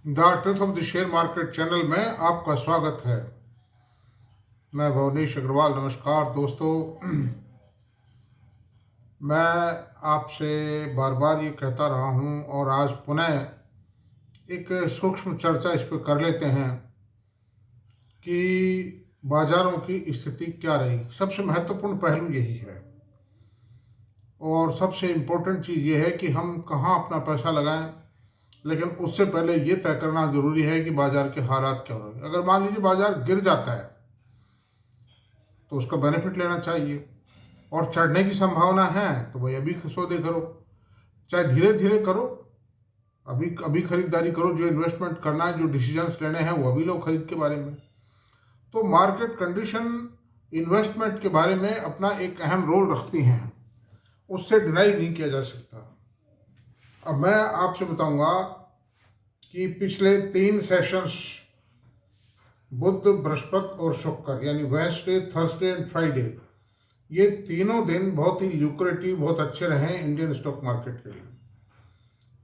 The truth of the share market channel में आपका स्वागत है। मैं भुवनेश अग्रवाल। नमस्कार दोस्तों। मैं आपसे बार बार ये कहता रहा हूँ और आज पुनः एक सूक्ष्म चर्चा इस पर कर लेते हैं कि बाजारों की स्थिति क्या रही। सबसे महत्वपूर्ण पहलू यही है और सबसे इम्पोर्टेंट चीज़ ये है कि हम कहाँ अपना पैसा लगाएं, लेकिन उससे पहले ये तय करना जरूरी है कि बाजार के हालात क्या होंगे। अगर मान लीजिए बाजार गिर जाता है तो उसका बेनिफिट लेना चाहिए, और चढ़ने की संभावना है तो भाई अभी सौदे करो, चाहे धीरे धीरे करो, अभी अभी खरीदारी करो। जो इन्वेस्टमेंट करना है, जो डिसीजंस लेने हैं वो अभी लो खरीद के बारे में। तो मार्केट कंडीशन इन्वेस्टमेंट के बारे में अपना एक अहम रोल रखती हैं, उससे डिनाई नहीं किया जा सकता। अब मैं आपसे बताऊंगा कि पिछले 3 सेशंस बुध, बृहस्पति और शुक्र यानी वेडनेसडे, थर्सडे एंड फ्राइडे, ये तीनों दिन बहुत ही ल्यूक्रेटिव, बहुत अच्छे रहे इंडियन स्टॉक मार्केट के लिए।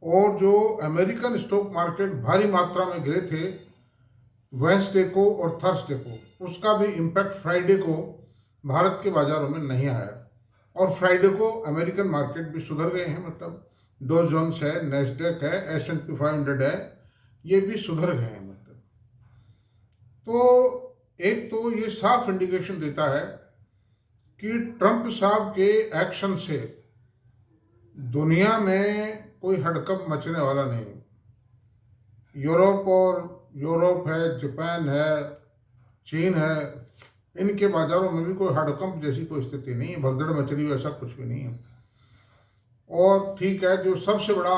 और जो अमेरिकन स्टॉक मार्केट भारी मात्रा में गिरे थे वेडनेसडे को और थर्सडे को, उसका भी इम्पैक्ट फ्राइडे को भारत के बाजारों में नहीं आया। और फ्राइडे को अमेरिकन मार्केट भी सुधर गए हैं, मतलब डो जोन्स है, नेस्डेक है, S&P 500 है, ये भी सुधर गए हैं। मतलब तो एक तो ये साफ इंडिकेशन देता है कि ट्रंप साहब के एक्शन से दुनिया में कोई हड़कंप मचने वाला नहीं। यूरोप है, जापान है, चीन है, इनके बाजारों में भी कोई हड़कंप जैसी कोई स्थिति नहीं है, भगदड़ मच रही ऐसा कुछ भी नहीं है। और ठीक है, जो सबसे बड़ा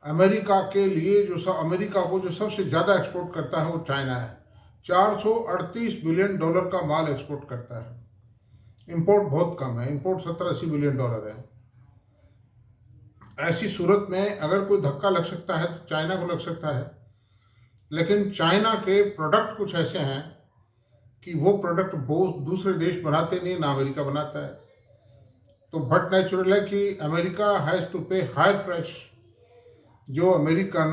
अमेरिका के लिए अमेरिका को जो सबसे ज़्यादा एक्सपोर्ट करता है वो चाइना है। 438 बिलियन डॉलर का माल एक्सपोर्ट करता है। इंपोर्ट बहुत कम है, इंपोर्ट 70-80 बिलियन डॉलर है। ऐसी सूरत में अगर कोई धक्का लग सकता है तो चाइना को लग सकता है, लेकिन चाइना के प्रोडक्ट कुछ ऐसे हैं कि वो प्रोडक्ट बहुत दूसरे देश बनाते नहीं, ना अमेरिका बनाता है। तो बट नेचुरल है कि अमेरिका हैज़ टू पे हायर प्राइस। जो अमेरिकन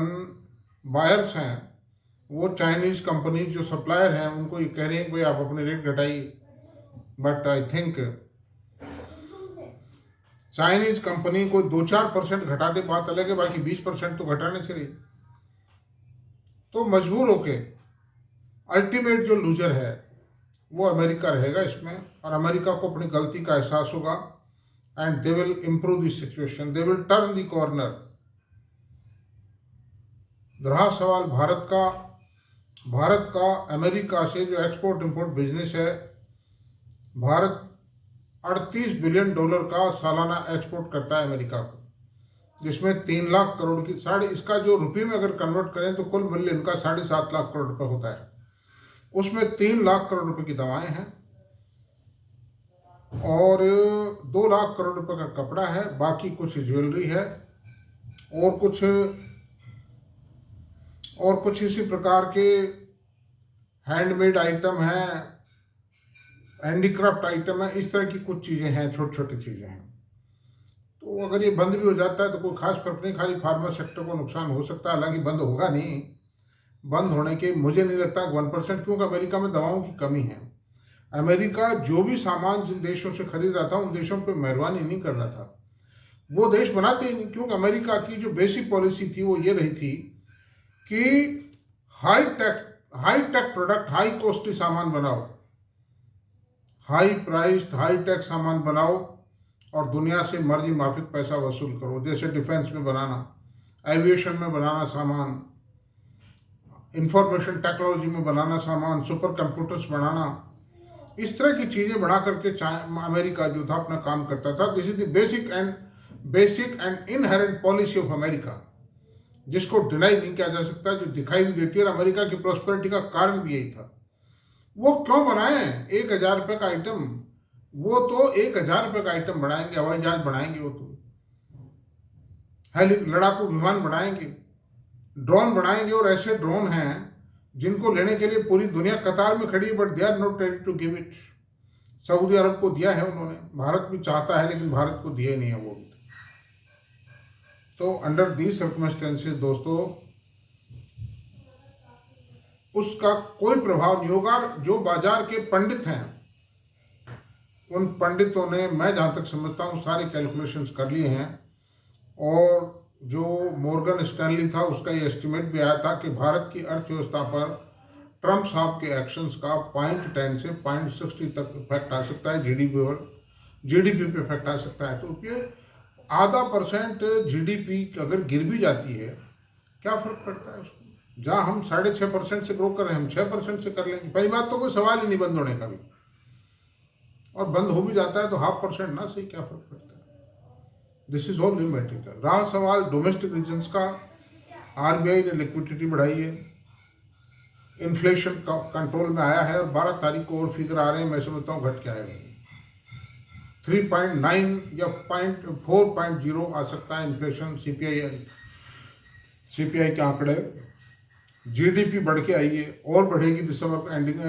बायर्स हैं वो चाइनीज कंपनी जो सप्लायर हैं उनको ये कह रहे हैं कि भाई आप अपने रेट घटाइए, but I think Chinese company को 2-4% घटा दे बात अलग है, बाकी 20% तो घटाने से रही। तो मजबूर होके अल्टीमेट जो लूजर है वो अमेरिका रहेगा इसमें, और अमेरिका को अपनी गलती का एहसास होगा and they will improve this situation, they will turn the corner. रहा सवाल भारत का अमेरिका से जो एक्सपोर्ट इंपोर्ट बिजनेस है, भारत 38 बिलियन डॉलर का सालाना एक्सपोर्ट करता है अमेरिका को, जिसमें 3 लाख करोड़ की इसका जो रुपये में अगर कन्वर्ट करें तो कुल मूल्य इनका 7.5 लाख करोड़ रुपए होता है। उसमें 3 लाख करोड़ रुपए की दवाएं हैं और 2 लाख करोड़ रुपए का कपड़ा है, बाकी कुछ ज्वेलरी है और कुछ इसी प्रकार के हैंडमेड आइटम हैं, हैंडीक्राफ्ट आइटम है, इस तरह की कुछ चीज़ें हैं, छोटी छोटी चीज़ें हैं। तो अगर ये बंद भी हो जाता है तो कोई खास फर्क नहीं, खाली फार्मा सेक्टर को नुकसान हो सकता है, हालांकि बंद होगा नहीं। बंद होने के मुझे नहीं लगता 1%, क्योंकि अमेरिका में दवाओं की कमी है। अमेरिका जो भी सामान जिन देशों से खरीद रहा था उन देशों पर मेहरबानी नहीं कर रहा था, वो देश बनाते ही नहीं। क्योंकि अमेरिका की जो बेसिक पॉलिसी थी वो ये रही थी कि high tech product, high costly सामान बनाओ, हाई प्राइस्ड हाई टेक सामान बनाओ और दुनिया से मर्जी माफिक पैसा वसूल करो। जैसे डिफेंस में बनाना, एविएशन में बनाना सामान, इंफॉर्मेशन टेक्नोलॉजी में बनाना सामान, सुपर कंप्यूटर्स बनाना, इस तरह की चीज़ें बना करके अमेरिका जो था अपना काम करता था। This is the basic and inherent policy of America, जिसको डिनाई नहीं किया जा सकता, जो दिखाई भी देती है। और अमेरिका की प्रॉस्पेरिटी का कारण भी यही था। वो क्यों बनाए 1,000 रुपये का आइटम? वो तो 1,000 रुपये का आइटम बनाएंगे, हवाई जहाज बनाएंगे, वो तो लड़ाकू विमान बनाएंगे, ड्रोन बनाएंगे। और ऐसे ड्रोन हैं जिनको लेने के लिए पूरी दुनिया कतार में खड़ी है, but they are not ready to give it. Saudi Arab को दिया है उन्होंने, भारत भी चाहता है लेकिन भारत को दिए नहीं है वो भी। तो अंडर दीज सर्कमस्टेंसेस दोस्तों, उसका कोई प्रभाव नहीं होगा। जो बाजार के पंडित हैं, उन पंडितों ने, मैं जहाँ तक समझता हूँ, सारे कैलकुलेशंस कर लिए हैं। और जो मॉर्गन स्टैनली था, उसका ये एस्टिमेट भी आया था कि भारत की अर्थव्यवस्था पर ट्रंप साहब के एक्शंस का 0.10 से 0.60 तक इफेक्ट आ सकता है। जीडीपी पे इफेक्ट आ सकता है। तो ये ½ % जीडीपी अगर गिर भी जाती है, क्या फर्क पड़ता है उसको? जहाँ हम 6.5% से ग्रो कर रहे हैं, हम 6% से कर लेंगे। पहली बात तो कोई सवाल ही नहीं बंद होने का भी, और बंद हो भी जाता है तो ½ % ना सही, क्या फर्क पड़ता है? This is all material. रहा सवाल डोमेस्टिक रीजन्स का, आरबीआई ने लिक्विडिटी बढ़ाई है, इन्फ्लेशन कंट्रोल में आया है, और 12 तारीख को और फिगर आ रहे हैं, मैं समझता हूँ घट के आएगा। 3.9 या 4.0 आ सकता है इन्फ्लेशन। सीपीआई के आंकड़े, जीडीपी बढ़ के आई है और बढ़ेगी दिसंबर एंडिंग,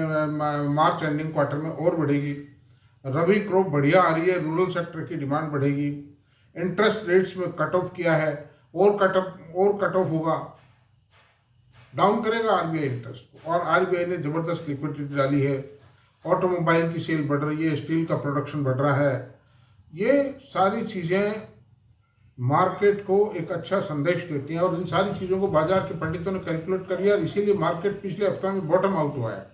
मार्च एंडिंग क्वार्टर में और बढ़ेगी। रबी क्रॉप बढ़िया आ रही है, रूरल सेक्टर की डिमांड बढ़ेगी। इंटरेस्ट रेट्स में कट ऑफ किया है, और कट ऑफ होगा, डाउन करेगा आरबीआई इंटरेस्ट को। और आरबीआई ने जबरदस्त लिक्विडिटी डाली है, ऑटोमोबाइल की सेल बढ़ रही है, स्टील का प्रोडक्शन बढ़ रहा है। ये सारी चीजें मार्केट को एक अच्छा संदेश देती हैं, और इन सारी चीजों को बाजार के पंडितों ने कैलकुलेट कर लिया, और इसीलिए मार्केट पिछले हफ्ते में बॉटम आउट हुआ है।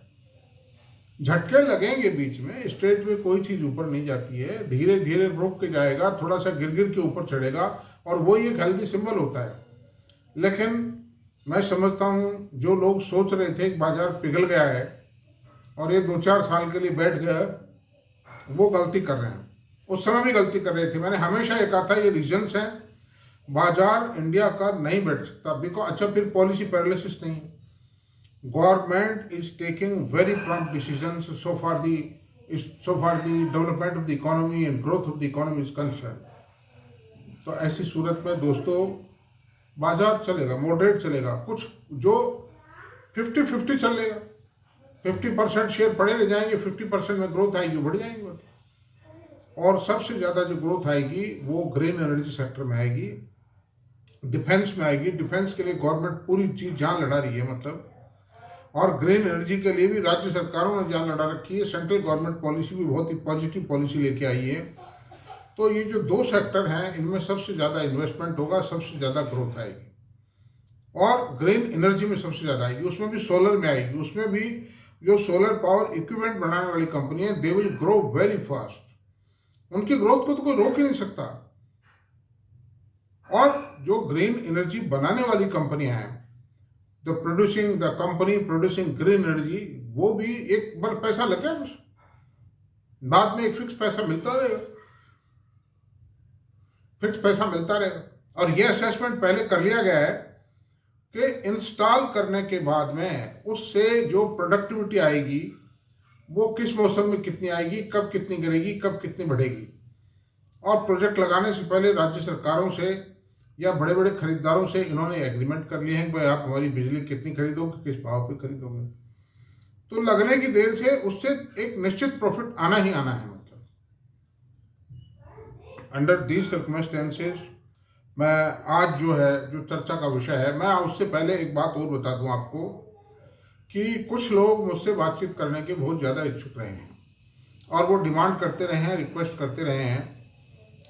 झटके लगेंगे बीच में, स्ट्रेट में कोई चीज ऊपर नहीं जाती है, धीरे धीरे रुक के जाएगा, थोड़ा सा गिर गिर के ऊपर चढ़ेगा, और वो एक हेल्दी सिंबल होता है। लेकिन मैं समझता हूँ जो लोग सोच रहे थे कि बाजार पिघल गया है और ये 2-4 साल के लिए बैठ गया, वो गलती कर रहे हैं। उस समय भी गलती कर रहे थे। मैंने हमेशा ये कहा था ये रीजन्स हैं, बाजार इंडिया का नहीं बैठ सकता बिकॉज, अच्छा फिर पॉलिसी पैरालिसिस नहीं, government is taking very prompt decisions so far the development of the economy and growth of the economy is concerned। तो ऐसी सूरत में दोस्तों बाजार चलेगा, मॉडरेट चलेगा, कुछ जो 50-50 चलेगा। 50% शेयर पड़े रह जाएंगे, 50% में ग्रोथ आएगी, बढ़ जाएंगे। और सबसे ज़्यादा जो ग्रोथ आएगी वो ग्रीन एनर्जी सेक्टर में आएगी, डिफेंस में आएगी। डिफेंस के लिए गवर्नमेंट पूरी चीज जान लड़ा रही है, मतलब, और ग्रीन एनर्जी के लिए भी राज्य सरकारों ने जान लड़ा रखी है। सेंट्रल गवर्नमेंट पॉलिसी भी बहुत ही पॉजिटिव पॉलिसी लेके आई है। तो ये जो 2 सेक्टर हैं, इनमें सबसे ज़्यादा इन्वेस्टमेंट होगा, सबसे ज़्यादा ग्रोथ आएगी, और ग्रीन एनर्जी में सबसे ज़्यादा आएगी। उसमें भी सोलर में आएगी, उसमें भी जो सोलर पावर इक्विपमेंट बनाने वाली कंपनी है, they will grow very fast. उनकी ग्रोथ को तो कोई रोक ही नहीं सकता। और जो ग्रीन एनर्जी बनाने वाली कंपनियां हैं, the company producing green energy, वो भी एक बार पैसा लग गया, बाद में एक फिक्स पैसा मिलता रहेगा, और ये असेसमेंट पहले कर लिया गया है कि इंस्टॉल करने के बाद में उससे जो प्रोडक्टिविटी आएगी वो किस मौसम में कितनी आएगी, कब कितनी गिरेगी, कब कितनी बढ़ेगी। और प्रोजेक्ट लगाने से पहले राज्य सरकारों से या बड़े बड़े खरीदारों से इन्होंने एग्रीमेंट कर लिए हैं कि भाई आप हमारी बिजली कितनी खरीदोगे, किस भाव पे खरीदोगे। तो लगने की देर से उससे एक निश्चित प्रॉफिट आना ही आना है। मतलब अंडर दीज सर्कमस्टेंसेस, मैं आज जो चर्चा का विषय है, मैं उससे पहले एक बात और बता दूं आपको कि कुछ लोग मुझसे बातचीत करने के बहुत ज़्यादा इच्छुक रहे हैं, और वो डिमांड करते रहे हैं, रिक्वेस्ट करते रहे हैं।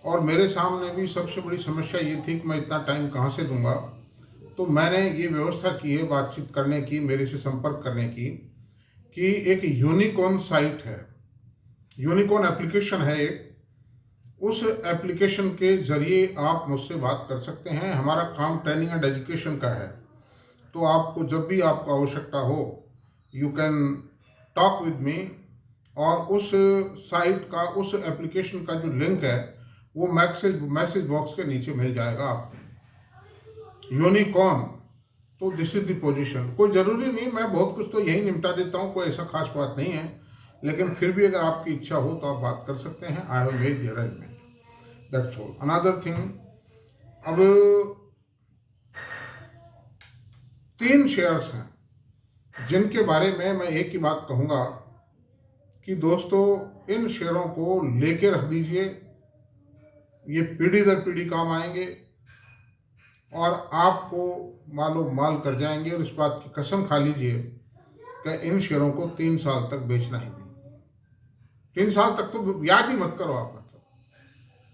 और मेरे सामने भी सबसे बड़ी समस्या ये थी कि मैं इतना टाइम कहाँ से दूंगा। तो मैंने ये व्यवस्था की है बातचीत करने की, मेरे से संपर्क करने की, कि एक यूनिकॉर्न साइट है, यूनिकॉर्न एप्लीकेशन है एक, उस एप्लीकेशन के जरिए आप मुझसे बात कर सकते हैं। हमारा काम ट्रेनिंग एंड एजुकेशन का है, तो आपको जब भी आपको आवश्यकता हो, you can talk with me. और उस साइट का, उस एप्लीकेशन का जो लिंक है वो मैसेज बॉक्स के नीचे मिल जाएगा आपको। यूनिकॉर्न, तो दिस इज द पोजीशन। कोई ज़रूरी नहीं, मैं बहुत कुछ तो यही निपटा देता हूँ, कोई ऐसा खास बात नहीं है, लेकिन फिर भी अगर आपकी इच्छा हो तो आप बात कर सकते हैं। I have made the arrangement, that's all. Another thing, अब 3 शेयर्स हैं जिनके बारे में मैं एक ही बात कहूँगा कि दोस्तों, इन शेयरों को लेके रख दीजिए, ये पीढ़ी दर पीढ़ी काम आएंगे और आपको मालो माल कर जाएंगे। और इस बात की कसम खा लीजिए कि इन शेयरों को 3 साल तक बेचना ही नहीं। 3 साल तक तो याद ही मत करो आप। मतलब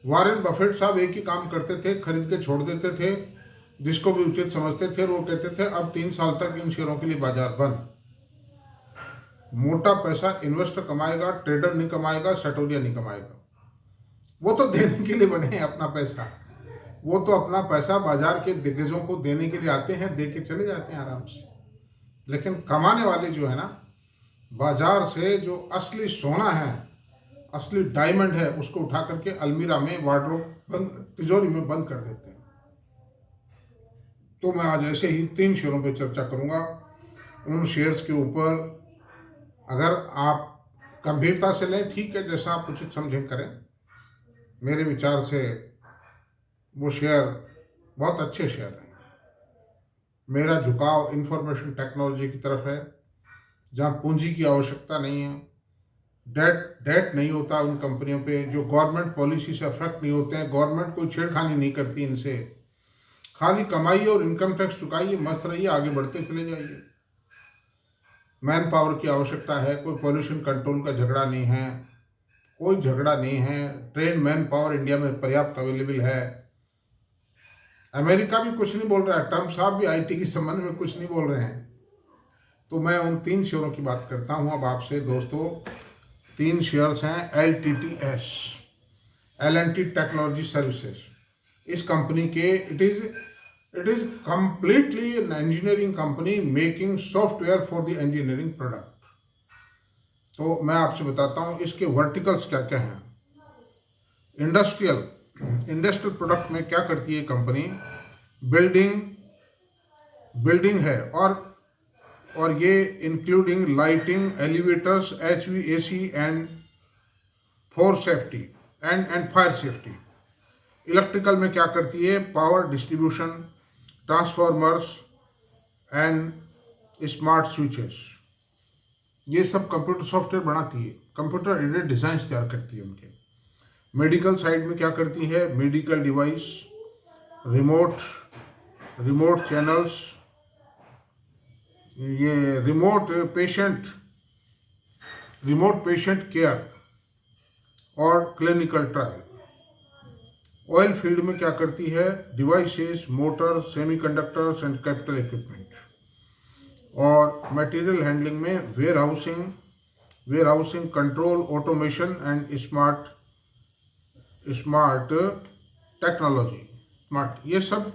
वॉरेन बफेट साहब एक ही काम करते थे, खरीद के छोड़ देते थे, जिसको भी उचित समझते थे वो कहते थे अब 3 साल तक इन शेयरों के लिए बाजार बंद। मोटा पैसा इन्वेस्टर कमाएगा, ट्रेडर नहीं कमाएगा, सटोरिया नहीं कमाएगा। वो तो देने के लिए बने हैं अपना पैसा, वो तो अपना पैसा बाजार के दिग्गजों को देने के लिए आते हैं, दे के चले जाते हैं आराम से। लेकिन कमाने वाले जो है ना, बाजार से जो असली सोना है, असली डायमंड है, उसको उठा करके अलमीरा में, वार्डरोब बंद, तिजोरी में बंद कर देते हैं। तो मैं आज ऐसे ही 3 शेयरों पर चर्चा करूंगा। उन शेयर्स के ऊपर अगर आप गंभीरता से लें ठीक है, जैसा आप उचित समझें करें। मेरे विचार से वो शेयर बहुत अच्छे शेयर हैं। मेरा झुकाव इंफॉर्मेशन टेक्नोलॉजी की तरफ है, जहाँ पूंजी की आवश्यकता नहीं है, डेट नहीं होता उन कंपनियों पे, जो गवर्नमेंट पॉलिसी से अफेक्ट नहीं होते हैं, गवर्नमेंट कोई छेड़खानी नहीं करती इनसे। खाली कमाइए और इनकम टैक्स चुकाइए, मस्त रहिए, आगे बढ़ते चले जाइए। मैन पावर की आवश्यकता है, कोई पॉल्यूशन कंट्रोल का झगड़ा नहीं है, कोई झगड़ा नहीं है। ट्रेन मैन पावर इंडिया में पर्याप्त अवेलेबल है। अमेरिका भी कुछ नहीं बोल रहा है, ट्रम्प साहब भी आईटी के संबंध में कुछ नहीं बोल रहे हैं। तो मैं उन 3 शेयरों की बात करता हूं अब आपसे दोस्तों। 3 शेयर्स हैं LTTS, L&T टेक्नोलॉजी सर्विसेज। इस कंपनी के it is completely an engineering company making software for the engineering product. तो मैं आपसे बताता हूँ इसके वर्टिकल्स क्या क्या हैं। इंडस्ट्रियल प्रोडक्ट में क्या करती है कंपनी? बिल्डिंग है, और ये including lighting, elevators, HVAC and fire safety. Electrical में क्या करती है? Power distribution, transformers and smart switches. ये सब कंप्यूटर सॉफ्टवेयर बनाती है, कंप्यूटर एडेड डिज़ाइन तैयार करती है उनके। मेडिकल साइड में क्या करती है? मेडिकल डिवाइस, रिमोट चैनल्स, ये रिमोट पेशेंट केयर और क्लिनिकल ट्रायल। ऑयल फील्ड में क्या करती है? Devices, motor, semiconductors and capital equipment. और मटेरियल हैंडलिंग में warehousing control, automation and smart technology, ये सब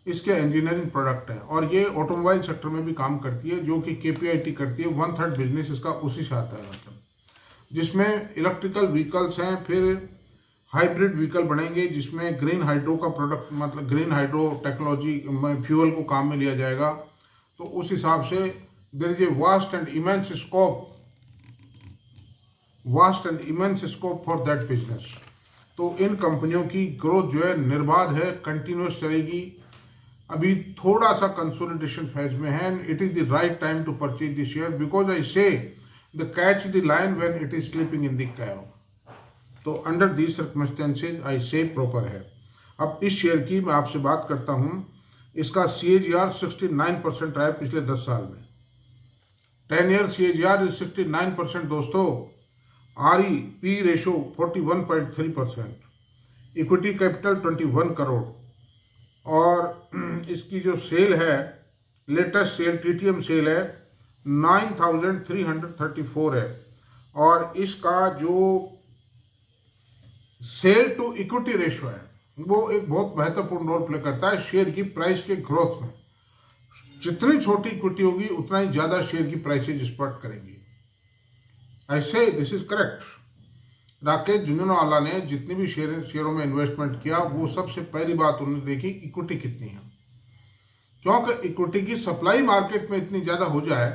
इसके इंजीनियरिंग प्रोडक्ट हैं। और ये ऑटोमोबाइल सेक्टर में भी काम करती है, जो कि KPIT करती है। 1/3 बिजनेस इसका उसी से आता है, मतलब जिसमें इलेक्ट्रिकल व्हीकल्स हैं, फिर हाइब्रिड व्हीकल बनेंगे जिसमें ग्रीन हाइड्रो का प्रोडक्ट, मतलब ग्रीन हाइड्रो टेक्नोलॉजी में फ्यूल को काम में लिया जाएगा। तो उस हिसाब से there is a vast and immense scope for that business. तो इन कंपनियों की ग्रोथ जो है निर्बाध है, कंटिन्यूस चलेगी। अभी थोड़ा सा कंसोलिडेशन फेज में है, and it is the right time to purchase the share, because I say the catch the line when it is sleeping in the cave. तो अंडर दीज सर्कमस्टेंसेज आई से प्रॉपर है। अब इस शेयर की मैं आपसे बात करता हूँ। इसका CAGR 69% रहा है पिछले 10 साल में। 10 ईयर CAGR इज 69% दोस्तों। REP ratio 41.3%, equity capital 21 crore, और इसकी जो सेल है, लेटेस्ट सेल TTM सेल है 9,334 है। और इसका जो सेल टू इक्विटी रेशो है वो एक बहुत महत्वपूर्ण रोल प्ले करता है शेयर की प्राइस के ग्रोथ में। जितनी छोटी इक्विटी होगी उतना ही ज्यादा शेयर की प्राइसेज स्पर्ट करेंगी। ऐसे this is correct. Rakesh Jhunjhunwala ने जितनी भी शेयरों में इन्वेस्टमेंट किया, वो सबसे पहली बात उन्होंने देखी इक्विटी कितनी है, क्योंकि इक्विटी की सप्लाई मार्केट में इतनी ज़्यादा हो जाए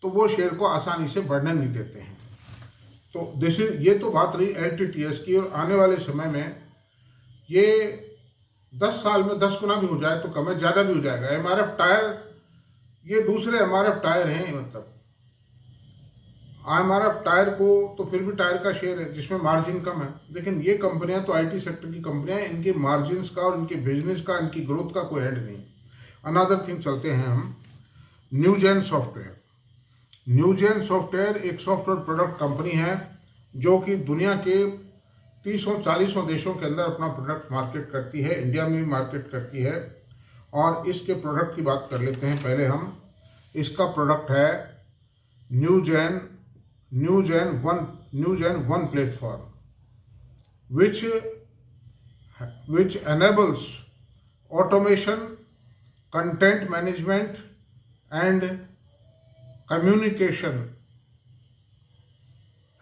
तो वो शेयर को आसानी से बढ़ने नहीं देते हैं। तो ये तो बात रही LTTS की। और आने वाले समय में ये 10 साल में 10 गुना भी हो जाए तो कम है, ज़्यादा भी हो जाएगा। MRF टायर, ये दूसरे MRF टायर हैं, मतलब MRF टायर को तो फिर भी टायर का शेयर है जिसमें मार्जिन कम है, लेकिन ये कंपनियां तो IT सेक्टर की कंपनियां हैं, इनके मार्जिन्स का और इनके बिजनेस का, इनकी ग्रोथ का कोई एंड नहीं। अनदर थिंग चलते हैं हम, न्यूजेन सॉफ्टवेयर। न्यूजेन सॉफ्टवेयर एक सॉफ्टवेयर प्रोडक्ट कंपनी है जो कि दुनिया के 30-40 देशों के अंदर अपना प्रोडक्ट मार्केट करती है, इंडिया में भी मार्केट करती है। और इसके प्रोडक्ट की बात कर लेते हैं पहले हम। इसका प्रोडक्ट है Newgen one platform which enables automation, content management and communication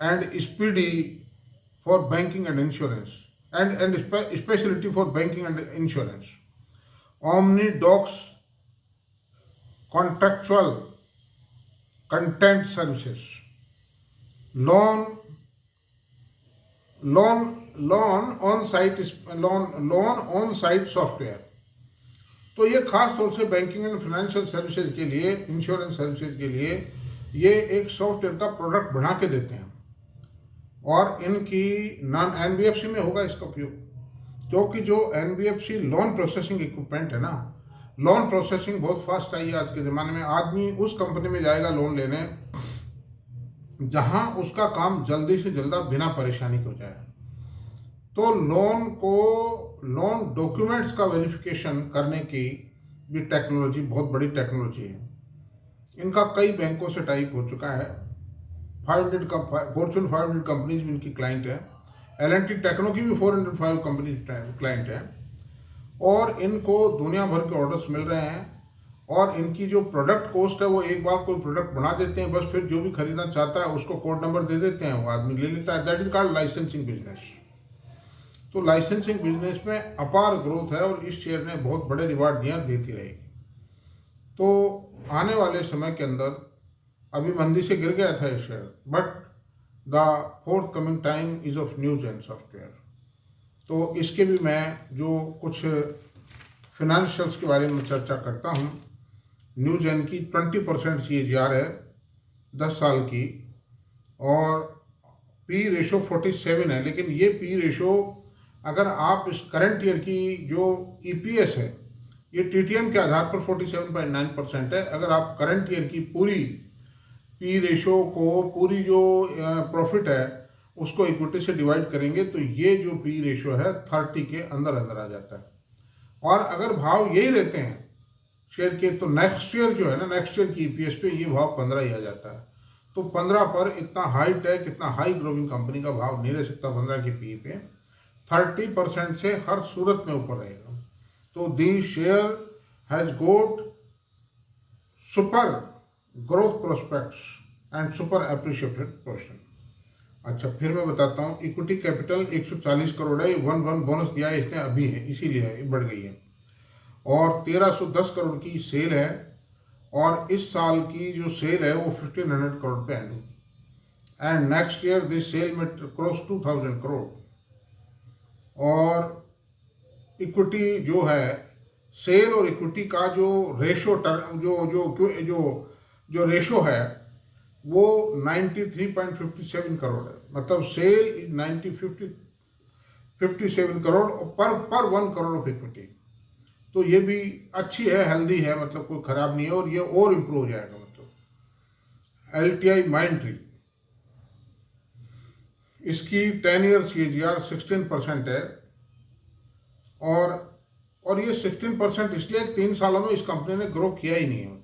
and speedy for banking and insurance and specialty for banking and insurance. OmniDocs contractual content services, loan on site software. तो ये खास तौर से banking and financial services के लिए, insurance services के लिए ये एक सॉफ्टवेयर का प्रोडक्ट बना के देते हैं। और इनकी नॉन एनबीएफसी में होगा इसका उपयोग, क्योंकि जो एनबीएफसी लोन प्रोसेसिंग इक्विपमेंट है ना, लोन प्रोसेसिंग बहुत फास्ट चाहिए आज के ज़माने में। आदमी उस कंपनी में जाएगा लोन लेने जहां उसका काम जल्दी से जल्द बिना परेशानी हो जाए। तो लोन डॉक्यूमेंट्स का वेरिफिकेशन करने की भी टेक्नोलॉजी बहुत बड़ी टेक्नोलॉजी है। इनका कई बैंकों से टाइप हो चुका है। फॉर्चून 500 कंपनीज भी इनकी क्लाइंट है। L&T टेक्नो की भी 405 कंपनी क्लाइंट है। और इनको दुनिया भर के ऑर्डर्स मिल रहे हैं। और इनकी जो प्रोडक्ट कॉस्ट है वो एक बार कोई प्रोडक्ट बना देते हैं, बस फिर जो भी खरीदना चाहता है उसको कोड नंबर दे देते हैं, वो आदमी ले लेता है। That is called licensing business. तो लाइसेंसिंग बिजनेस में अपार ग्रोथ है और इस शेयर ने बहुत बड़े रिवार्ड देती रहेगी। तो आने वाले समय के अंदर अभी मंदी से गिर गया था ये share, but the fourth coming time is of Newgen software. तो इसके भी मैं जो कुछ फिनेंशियल्स के बारे में चर्चा करता हूँ। न्यूजेन की 20% CAGR है 10 साल की, और पी रेशो 47 है। लेकिन ये पी रेशो अगर आप इस करंट ईयर की जो EPS है, ये TTM के आधार पर 47.9% है। अगर आप करंट ईयर की पूरी पी रेशो को, पूरी जो प्रॉफिट है उसको इक्विटी से डिवाइड करेंगे तो ये जो पी रेशो है 30 के अंदर आ जाता है। और अगर भाव यही रहते हैं शेयर के, तो नेक्स्ट ईयर जो है ना, नेक्स्ट ईयर की EPS पे ये भाव 15 ही आ जाता है। तो 15 पर इतना हाई टेक, इतना हाई ग्रोइंग कंपनी का भाव नहीं रह सकता 15 की PE पे। 30% से हर सूरत में ऊपर रहेगा। तो the share has got super growth prospects and super appreciated portion. अच्छा, फिर मैं बताता हूँ। इक्विटी कैपिटल 140 करोड़ है। 1 बोनस दिया है इसने अभी है, इसीलिए है, बढ़ गई है। और 1310 करोड़ की सेल है। और इस साल की जो सेल है वो 1500 करोड़ पे एंड होगी। And next year this sale में क्रॉस 2000 करोड़। और इक्विटी जो है, सेल और इक्विटी का जो रेशो जो रेशो है वो 93.57 करोड़ है। मतलब सेल इज 57 करोड़ पर 1 करोड़ ऑफ इक्विटी। तो ये भी अच्छी है, हेल्दी है, मतलब कोई खराब नहीं है। और ये और इम्प्रूव हो जाएगा। मतलब LTI माइंडट्री, इसकी 10 ईयर CAGR 16% है। और ये 16% इसलिए 3 सालों में इस कंपनी ने ग्रो किया ही नहीं है, मतलब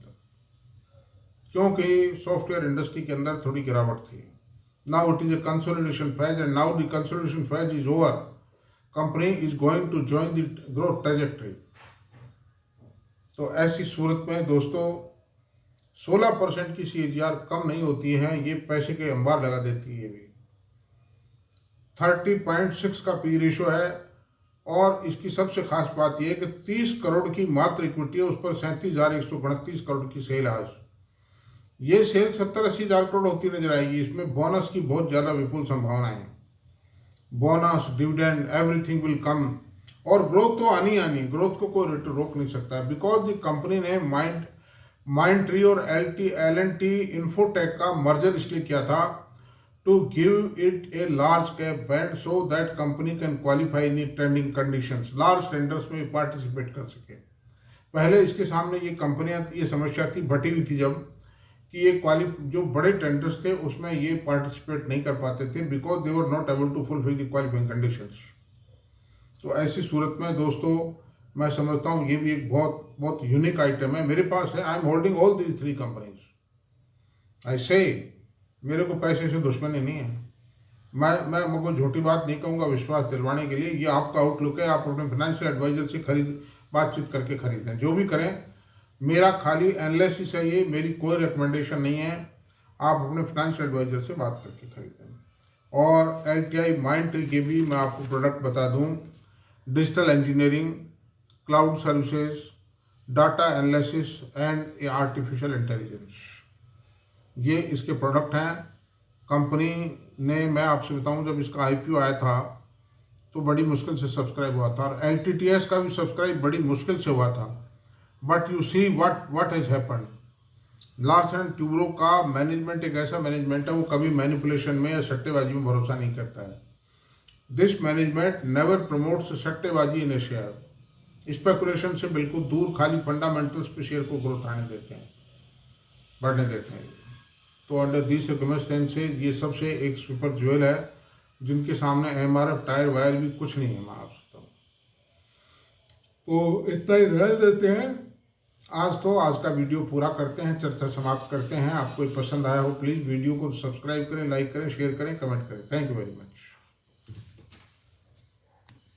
क्योंकि सॉफ्टवेयर इंडस्ट्री के अंदर थोड़ी गिरावट थी। Now it is a consolidation phase and now the consolidation phase is over. Company is going to join the growth trajectory. तो ऐसी सूरत में दोस्तों 16% की CAGR कम नहीं होती है, ये पैसे के अंबार लगा देती है। ये भी 30.6 का पी रेशो है। और इसकी सबसे खास बात यह है कि 30 करोड़ की मात्र इक्विटी है, उस पर 37,129 करोड़ की सेल आज। ये सेल 70-80 हज़ार करोड़ होती नजर आएगी। इसमें बोनस की बहुत ज़्यादा विपुल संभावना है। Bonus, dividend, everything will come. और ग्रोथ तो आनी, ग्रोथ को कोई रोक नहीं सकता। बिकॉज द कंपनी ने माइंडट्री और L&T इन्फोटेक का मर्जर इसलिए किया था to give it a large cap band so that company can qualify in tending conditions. Large tenders में पार्टिसिपेट कर सके। पहले इसके सामने ये कंपनियां, ये समस्या थी, बटी हुई थी जब, कि ये जो बड़े टेंडर्स थे उसमें ये पार्टिसिपेट नहीं कर पाते थे because they were not able to fulfil the qualifying conditions. तो ऐसी सूरत में दोस्तों मैं समझता हूँ ये भी एक बहुत बहुत यूनिक आइटम है, मेरे पास है। I am holding all these 3 companies. ऐसे मेरे को पैसे से दुश्मनी नहीं है। मैं मुझको झूठी बात नहीं कहूँगा विश्वास दिलवाने के लिए, ये आपका आउटलुक है। आप अपने फाइनेंशियल एडवाइजर से बातचीत करके खरीदें, जो भी करें। मेरा खाली एनालिसिस है ये, मेरी कोई रिकमेंडेशन नहीं है। आप अपने फाइनेंशियल एडवाइजर से बात करके खरीदें। और LTI माइंडट्री के भी मैं आपको प्रोडक्ट बता दूं, digital engineering, cloud services, data analysis and artificial intelligence, ये इसके प्रोडक्ट हैं। कंपनी ने, मैं आपसे बताऊं, जब इसका IPO आया था तो बड़ी मुश्किल से सब्सक्राइब हुआ था, और LTTS का भी सब्सक्राइब बड़ी मुश्किल से हुआ था। But you see what has happened. Larsen Toubro का मैनेजमेंट एक ऐसा मैनेजमेंट है, वो कभी मैनिपुलेशन में या सट्टेबाजी में भरोसा नहीं करता है। दिस मैनेजमेंट नेवर प्रमोट्स सट्टेबाजी इन शेयर, स्पेकुलेशन से बिल्कुल दूर, खाली फंडामेंटल्स पे शेयर को ग्रोथ आने देते हैं, बढ़ने देते हैं। तो अंडर दिस सर्कमस्टेंसेस ये सबसे एक सुपर ज्वेल है, जिनके सामने MRF टायर वायर भी कुछ नहीं है, मैं आप सकता हूँ। तो इतना ही रह देते हैं आज का वीडियो पूरा करते हैं, चर्चा समाप्त करते हैं। आपको पसंद आया हो प्लीज़ वीडियो को सब्सक्राइब करें, लाइक करें, शेयर करें, कमेंट करें। Thank you very much.